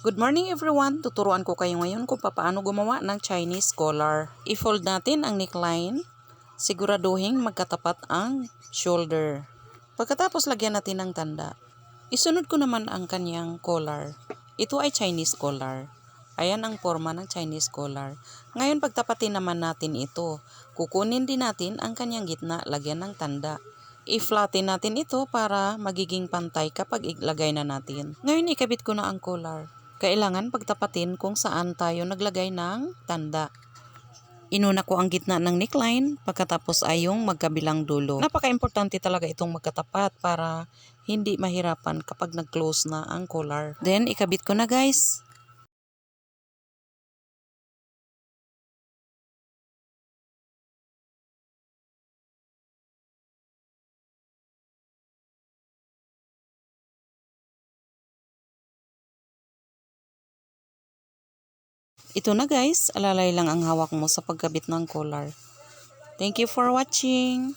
Good morning everyone! Tuturuan ko kayo ngayon kung paano gumawa ng Chinese collar. I-fold natin ang neckline. Siguraduhin magkatapat ang shoulder. Pagkatapos lagyan natin ng tanda. Isunod ko naman ang kanyang collar. Ito ay Chinese collar. Ayan ang forma ng Chinese collar. Ngayon pagtapatin naman natin ito. Kukunin din natin ang kanyang gitna, lagyan ng tanda. I-flatten natin ito para magiging pantay kapag ilagay na natin. Ngayon ikabit ko na ang collar. Kailangan pagtapatin kung saan tayo naglagay ng tanda. Inuna ko ang gitna ng neckline, pagkatapos ay yung magkabilang dulo. Napaka-importante talaga itong magkatapat para hindi mahirapan kapag nag-close na ang collar. Then ikabit ko na guys. Ito na guys, alalay lang ang hawak mo sa pagkabit ng collar. Thank you for watching.